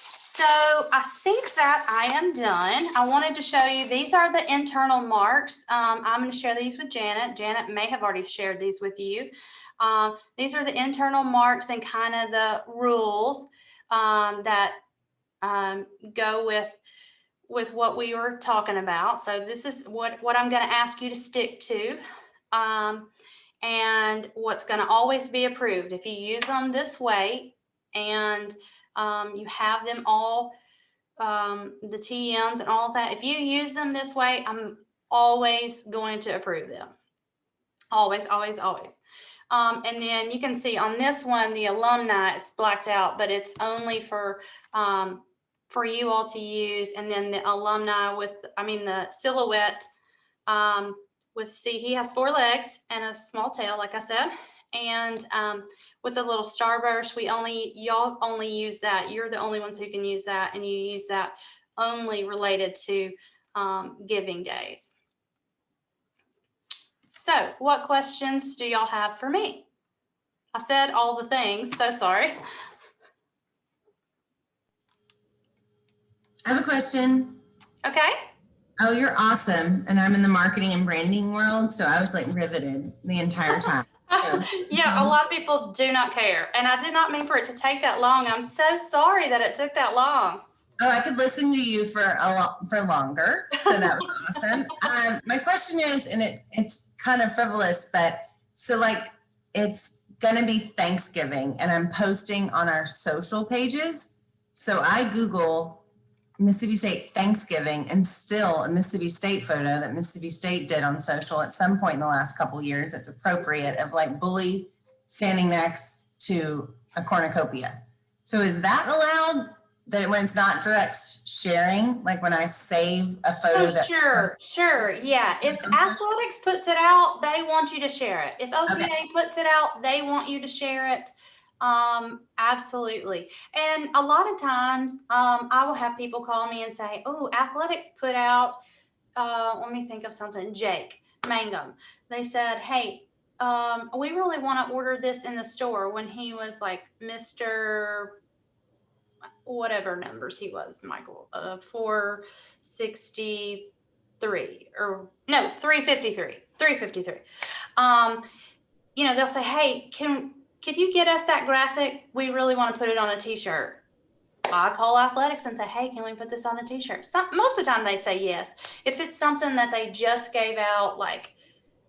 So I think that I am done. I wanted to show you, these are the internal marks. I'm going to share these with Janet. Janet may have already shared these with you. These are the internal marks and kind of the rules that go with what we were talking about. So this is what I'm going to ask you to stick to, and what's going to always be approved. If you use them this way and you have them all, the TMs and all of that, if you use them this way, always going to approve them. Always, always, always. And then you can see on this one, the alumni is blacked out, but it's only for you all to use. And then the alumni the silhouette he has 4 legs and a small tail, like I said. And with the little starburst, y'all only use that. You're the only ones who can use that, and you use that only related to giving days. So what questions do y'all have for me? I said all the things, so sorry. I have a question. Okay. Oh, you're awesome. And I'm in the marketing and branding world, so I was like riveted the entire time. Yeah, a lot of people do not care. And I did not mean for it to take that long. I'm so sorry that it took that long. Oh, I could listen to you for longer, so that was awesome. My question is, and it's kind of frivolous, but so like it's gonna be Thanksgiving, and I'm posting on our social pages. So I Google Mississippi State Thanksgiving, and still a Mississippi State photo that Mississippi State did on social at some point in the last couple of years that's appropriate, of like Bully standing next to a cornucopia. So is that allowed? That when it's not direct sharing, like when I save a photo? Sure, yeah. If athletics puts it out, they want you to share it. If OPA puts it out, they want you to share it. Absolutely. And a lot of times, I will have people call me and say, oh, athletics put out, let me think of something, Jake Mangum. They said, hey, we really want to order this in the store, when he was like Mr. whatever numbers he was, Michael, 463 or no, 353. They'll say, hey, could you get us that graphic? We really want to put it on a t-shirt. I call athletics and say, hey, can we put this on a t-shirt? Most of the time they say yes. If it's something that they just gave out, like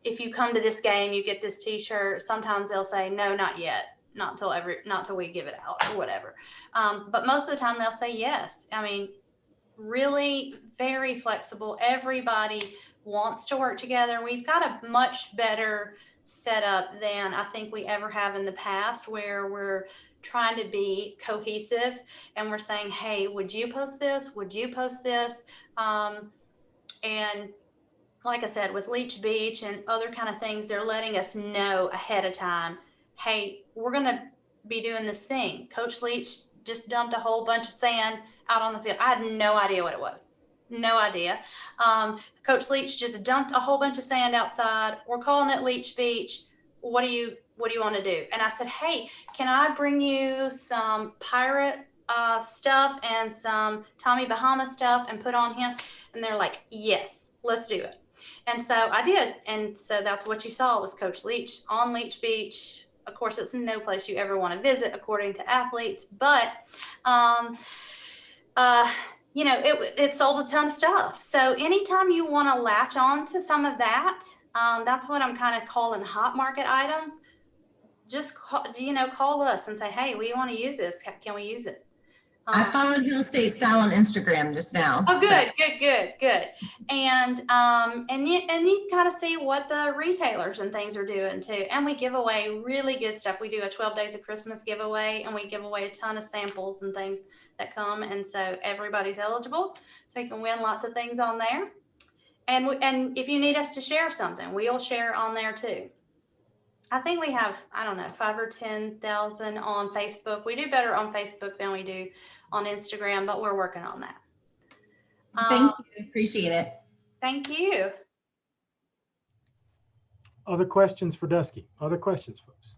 if you come to this game, you get this t-shirt, sometimes they'll say, no, not yet. Not till we give it out or whatever. But most of the time they'll say yes. I mean, really very flexible. Everybody wants to work together. We've got a much better setup than I think we ever have in the past, where we're trying to be cohesive and we're saying, hey, would you post this? Would you post this? And like I said, with Leech Beach and other kind of things, they're letting us know ahead of time, hey, we're going to be doing this thing. Coach Leach just dumped a whole bunch of sand out on the field. I had no idea what it was. No idea. Coach Leach just dumped a whole bunch of sand outside. We're calling it Leech Beach. What do you want to do? And I said, hey, can I bring you some pirate stuff and some Tommy Bahama stuff and put on him? And they're like, yes, let's do it. And so I did. And so that's what you saw was Coach Leach on Leech Beach. Of course, it's no place you ever want to visit, according to athletes, but, it sold a ton of stuff. So anytime you want to latch on to some of that, that's what I'm kind of calling hot market items. Just call us and say, hey, we want to use this. Can we use it? I followed Hill State Style on Instagram just now. Oh, good. And you kind of see what the retailers and things are doing too. And we give away really good stuff. We do a 12 Days of Christmas giveaway, and we give away a ton of samples and things that come. And so everybody's eligible. So you can win lots of things on there. And if you need us to share something, we'll share on there too. I think we have, 5,000 or 10,000 on Facebook. We do better on Facebook than we do on Instagram, but we're working on that. Thank you. Appreciate it. Thank you. Other questions for Duski? Other questions, folks?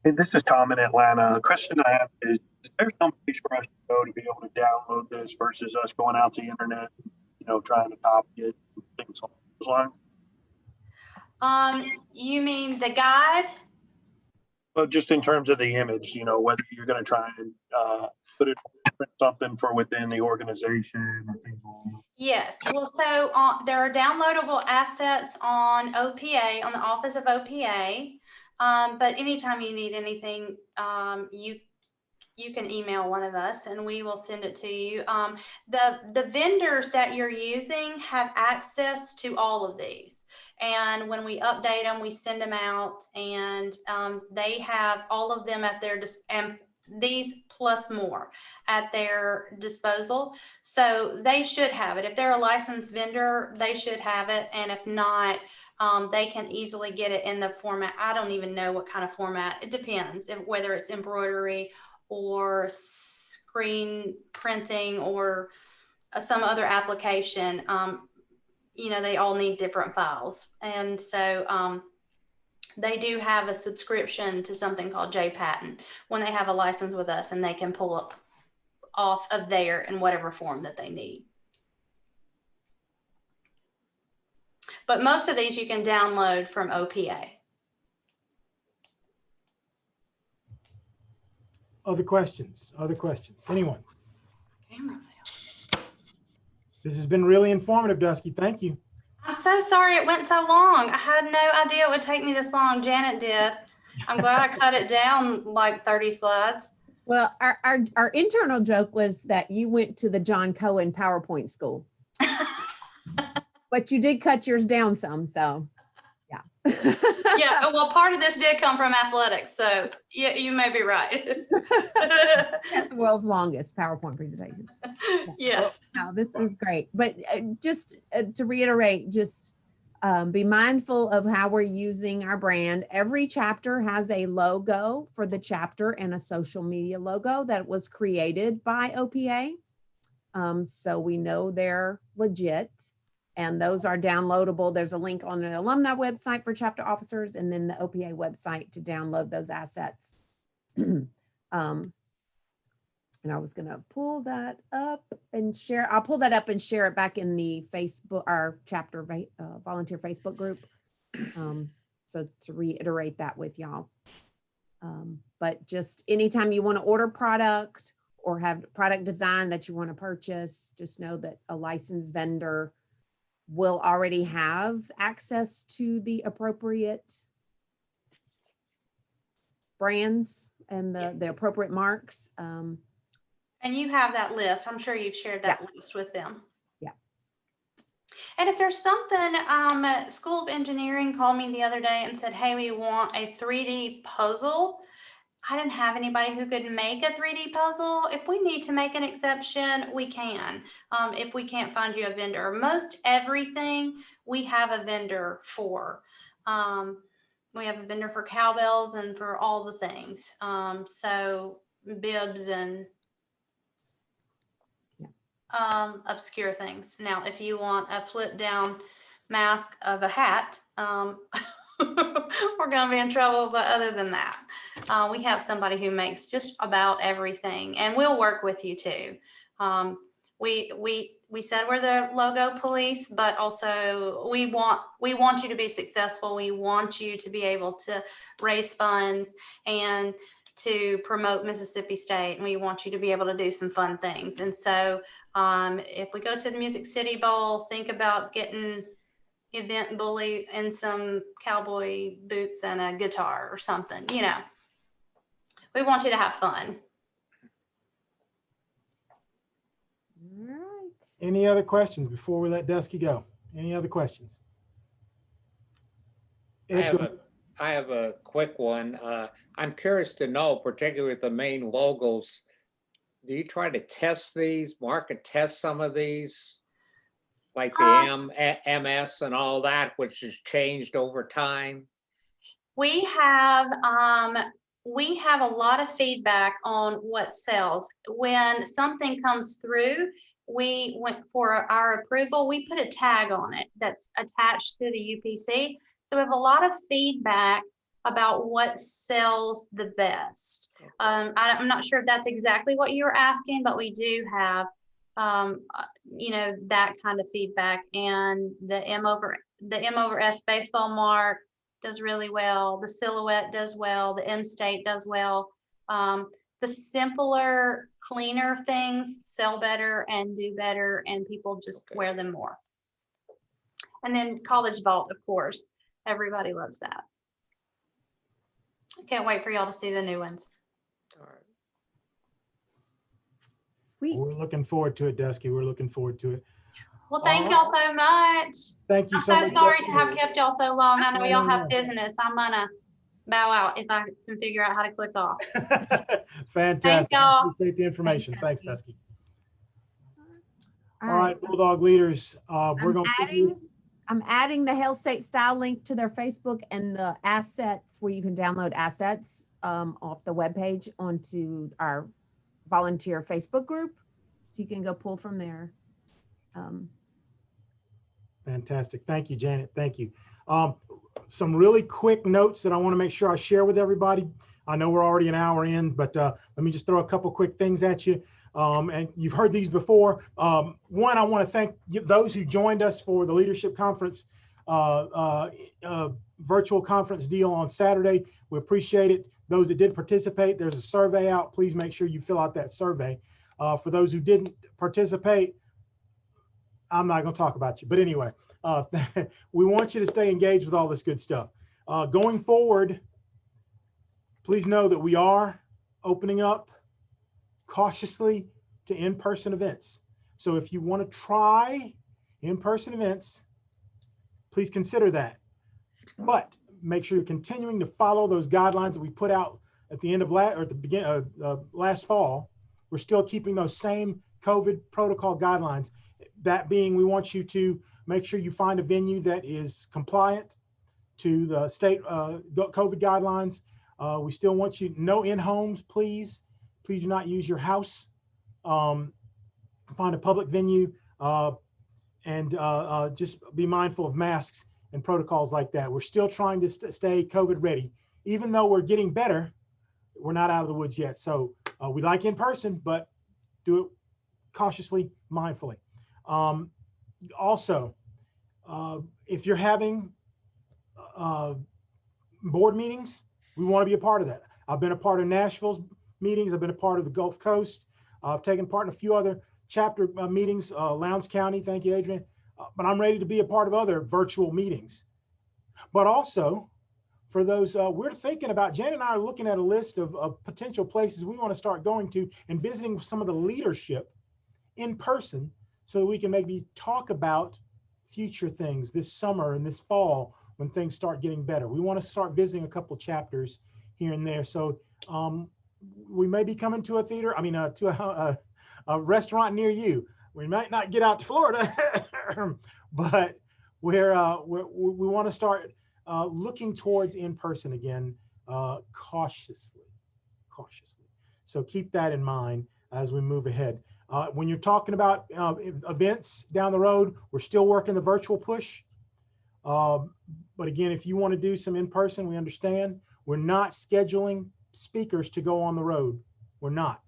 Hey, this is Tom in Atlanta. The question I have is there some place for us to go to be able to download this versus us going out to the internet, trying to copy it, things along those lines? You mean the guide? Well, just in terms of the image, whether you're going to try and put it something for within the organization or things like that. Yes. Well, so there are downloadable assets on OPA, on the Office of OPA. But anytime you need anything, you you can email one of us and we will send it to you. The vendors that you're using have access to all of these. And when we update them, we send them out, and they have all of them at their and these plus more at their disposal. So they should have it. If they're a licensed vendor, they should have it. And if not, they can easily get it in the format. I don't even know what kind of format. It depends whether it's embroidery or screen printing or some other application. You know, they all need different files. And so they do have a subscription to something called JPatent when they have a license with us, and they can pull up off of there in whatever form that they need. But most of these you can download from OPA. Other questions? Other questions? Anyone? Camera failed. This has been really informative, Duski. Thank you. I'm so sorry it went so long. I had no idea it would take me this long. Janet did. I'm glad I cut it down like 30 slides. Well, our internal joke was that you went to the John Cohen PowerPoint school, but you did cut yours down some. So, yeah. Yeah, well, part of this did come from athletics, so yeah, you may be right. That's the world's longest PowerPoint presentation. Yes. No, this is great. But just to reiterate, just be mindful of how we're using our brand. Every chapter has a logo for the chapter and a social media logo that was created by OPA. So we know they're legit. And those are downloadable. There's a link on the alumni website for chapter officers, and then the OPA website to download those assets. And I was gonna pull that up and share. I'll pull that up and share it back in the Facebook, our chapter volunteer Facebook group. So to reiterate that with y'all. But just anytime you want to order product or have product design that you want to purchase, just know that a licensed vendor will already have access to the appropriate brands and the appropriate marks. And you have that list. I'm sure you've shared that Yes. list with them. Yeah. And if there's something, School of Engineering called me the other day and said, hey, we want a 3D puzzle. I didn't have anybody who could make a 3D puzzle. If we need to make an exception, we can. If we can't find you a vendor, most everything we have a vendor for. We have a vendor for cowbells and for all the things. So bibs and obscure things. Now, if you want a flip down mask of a hat, we're going to be in trouble. But other than that, we have somebody who makes just about everything, and we'll work with you too. We said we're the logo police, but also we want you to be successful. We want you to be able to raise funds and to promote Mississippi State, and we want you to be able to do some fun things. And so if we go to the Music City Bowl, think about getting Event Bully in some cowboy boots and a guitar or something. You know, we want you to have fun. All right. Any other questions before we let Duski go? Any other questions? I have a quick one. I'm curious to know, particularly with the main logos, do you try to test these, market test some of these? Like the MS and all that, which has changed over time? We have a lot of feedback on what sells. When something comes through, we went for our approval, we put a tag on it that's attached to the UPC. So we have a lot of feedback about what sells the best. I'm not sure if that's exactly what you were asking, but we do have you know, that kind of feedback. And the M over S baseball mark does really well. The silhouette does well. The M State does well. The simpler, cleaner things sell better and do better, and people just wear them more. And then College Vault, of course, everybody loves that. I can't wait for y'all to see the new ones. All right. Sweet. We're looking forward to it, Dusky. We're looking forward to it. Well, thank All y'all so much. Thank you I'm so so much. sorry to Dusky. have kept y'all so long. I know No, y'all no, have no. business. I'm gonna bow out if I can figure out how to click off. Fantastic. y'all. Appreciate the information. Thanks, Thanks, Dusky. All right, Bulldog leaders, we're going to I'm adding the Hale State Style link to their Facebook and the assets where you can download assets off the webpage onto our volunteer Facebook group. So you can go pull from there. Fantastic. Thank you, Janet. Thank you. Some really quick notes that I want to make sure I share with everybody. I know we're already an hour in, but let me just throw a couple quick things at you. And you've heard these before. One, I want to thank those who joined us for the Leadership Conference virtual conference deal on Saturday. We appreciate it. Those that did participate, there's a survey out. Please make sure you fill out that survey. For those who didn't participate, I'm not going to talk about you. But anyway, we want you to stay engaged with all this good stuff. Going forward, please know that we are opening up cautiously to in-person events. So if you want to try in-person events, please consider that. But make sure you're continuing to follow those guidelines that we put out at the end of last fall. We're still keeping those same COVID protocol guidelines. That being, we want you to make sure you find a venue that is compliant to the state COVID guidelines. We still want you, no in-homes, please. Please do not use your house. Find a public venue and just be mindful of masks and protocols like that. We're still trying to stay COVID ready. Even though we're getting better, we're not out of the woods yet. So we like in person, but do it cautiously, mindfully. Also, if you're having board meetings, we want to be a part of that. I've been a part of Nashville's meetings. I've been a part of the Gulf Coast. I've taken part in a few other chapter meetings, Lowndes County. Thank you, Adrian. But I'm ready to be a part of other virtual meetings. But also, for those, we're thinking about, Jen and I are looking at a list of potential places we want to start going to and visiting some of the leadership in person so that we can maybe talk about future things this summer and this fall when things start getting better. We want to start visiting a couple chapters here and there. So we may be coming to a theater, to a restaurant near you. We might not get out to Florida, but we want to start looking towards in person again, cautiously. So keep that in mind as we move ahead. When you're talking about events down the road, we're still working the virtual push. But again, if you want to do some in person, we understand. We're not scheduling speakers to go on the road. We're not.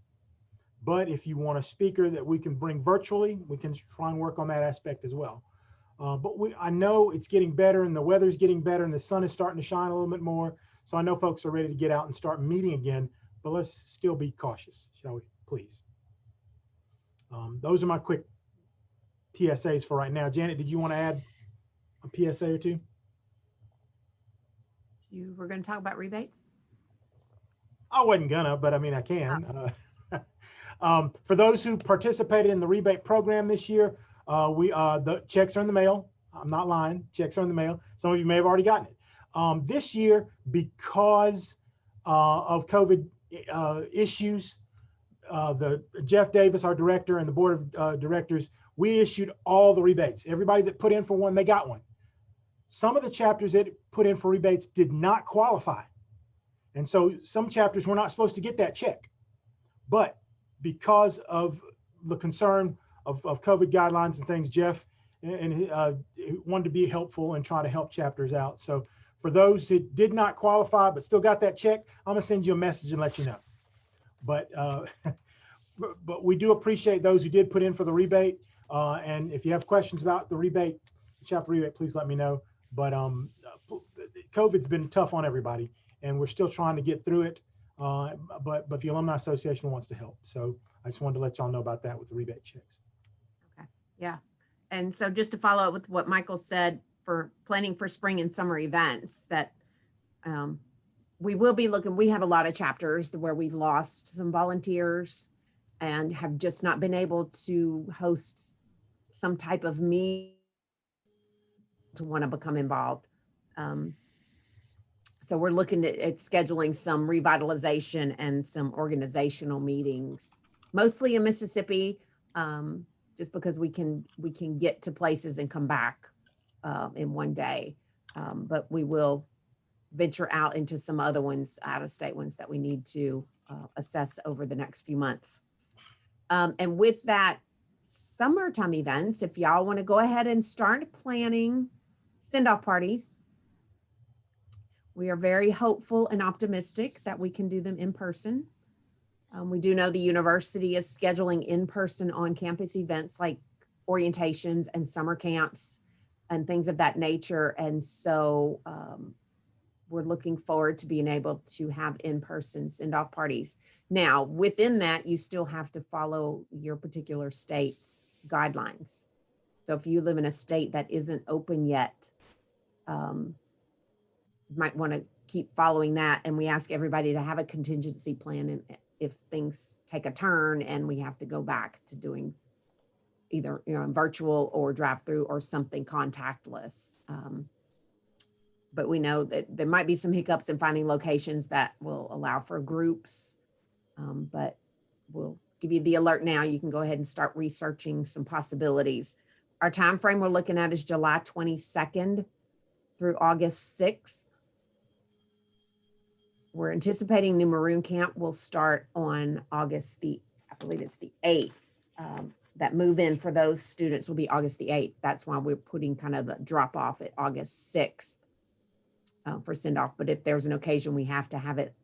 But if you want a speaker that we can bring virtually, we can try and work on that aspect as well. But I know it's getting better and the weather's getting better and the sun is starting to shine a little bit more. So I know folks are ready to get out and start meeting again, but let's still be cautious, shall we, please? Those are my quick PSAs for right now. Janet, did you want to add a PSA or two? You were going to talk about rebates? I wasn't gonna, but I mean, I can. For those who participated in the rebate program this year, the checks are in the mail. I'm not lying. Checks are in the mail. Some of you may have already gotten it. This year, because of COVID issues, Jeff Davis, our director, and the board of directors, we issued all the rebates. Everybody that put in for one, they got one. Some of the chapters that put in for rebates did not qualify. And so some chapters were not supposed to get that check. But because of the concern of COVID guidelines and things, Jeff wanted to be helpful and try to help chapters out. So for those that did not qualify but still got that check, I'm gonna send you a message and let you know. But but we do appreciate those who did put in for the rebate. And if you have questions about the rebate, chapter rebate, please let me know. But COVID's been tough on everybody, and we're still trying to get through it. But the Alumni Association wants to help. So I just wanted to let y'all know about that with the rebate checks. Okay, yeah. And so just to follow up with what Michael said for planning for spring and summer events, that we will be looking, we have a lot of chapters where we've lost some volunteers and have just not been able to host some type of meeting to want to become involved. So we're looking at scheduling some revitalization and some organizational meetings, mostly in Mississippi, just because we can get to places and come back in one day. But we will venture out into some other ones, out of state ones that we need to assess over the next few months. And with that, summertime events, if y'all want to go ahead and start planning send-off parties, we are very hopeful and optimistic that we can do them in person. We do know the university is scheduling in-person on-campus events like orientations and summer camps and things of that nature. And so we're looking forward to being able to have in-person send-off parties. Now, within that, you still have to follow your particular state's guidelines. So if you live in a state that isn't open yet, you might want to keep following that. And we ask everybody to have a contingency plan, and if things take a turn and we have to go back to doing either virtual or drive-through or something contactless. But we know that there might be some hiccups in finding locations that will allow for groups, but we'll give you the alert now. You can go ahead and start researching some possibilities. Our time frame we're looking at is July 22nd through August 6th. We're anticipating New Maroon Camp will start on August I believe it's the 8th. That move in for those students will be August the 8th. That's why we're putting kind of the drop off at August 6th for send off. But if there's an occasion we have to have it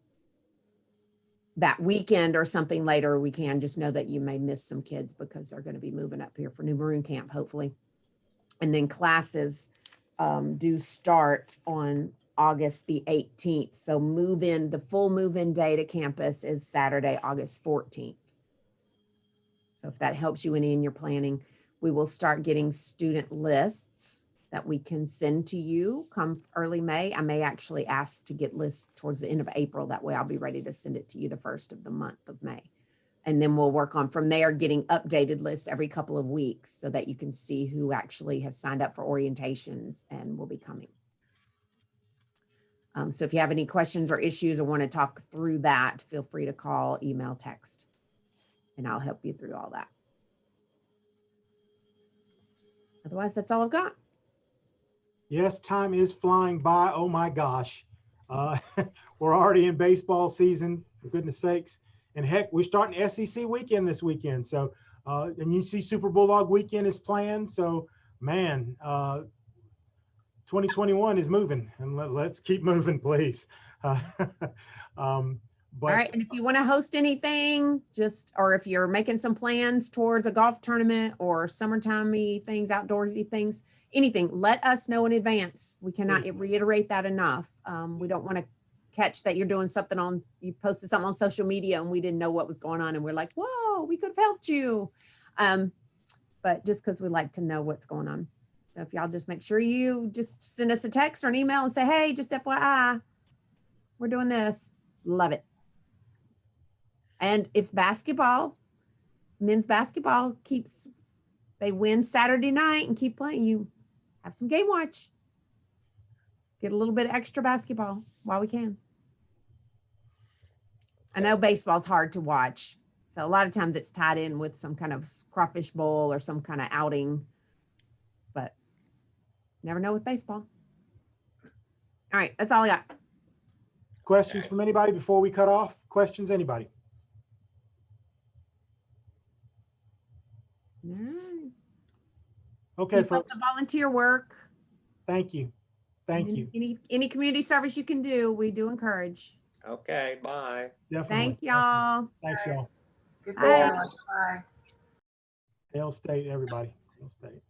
that weekend or something later, we can. Just know that you may miss some kids because they're going to be moving up here for New Maroon Camp, hopefully. And then classes do start on August the 18th. So the full move-in day to campus is Saturday, August 14th. So if that helps you any in your planning, we will start getting student lists that we can send to you come early May. I may actually ask to get lists towards the end of April. That way I'll be ready to send it to you the first of the month of May. And then we'll work on from there getting updated lists every couple of weeks so that you can see who actually has signed up for orientations and will be coming. So if you have any questions or issues or want to talk through that, feel free to call, email, text, and I'll help you through all that. Otherwise, that's all I've got. Yes, time is flying by. Oh my gosh. We're already in baseball season, for goodness sakes. And heck, we're starting SEC weekend this weekend. So, and you see Super Bulldog weekend is planned. So, man, 2021 is moving, and let's keep moving, please. But, All right. And if you want to host anything, or if you're making some plans towards a golf tournament or summertime things, outdoorsy things, anything, let us know in advance. We cannot reiterate that enough. We don't want to catch that you're doing something you posted something on social media and we didn't know what was going on. And we're like, whoa, we could have helped you. But just because we like to know what's going on. So if y'all just make sure you just send us a text or an email and say, hey, just FYI, we're doing this. Love it. And if men's basketball they win Saturday night and keep playing, you have some game watch. Get a little bit of extra basketball while we can. I know baseball's hard to watch. So a lot of times it's tied in with some kind of crawfish bowl or some kind of outing, but never know with baseball. All right, that's all I got. questions from anybody before we cut off? Questions, anybody? No. Okay, Keep up folks. the volunteer work. Thank you. Thank you. Any community service you can do, we do encourage. Okay, bye. Definitely. Thank y'all. Thanks, y'all. Good Bye. day. Bye. Hale State, everybody. Hale State.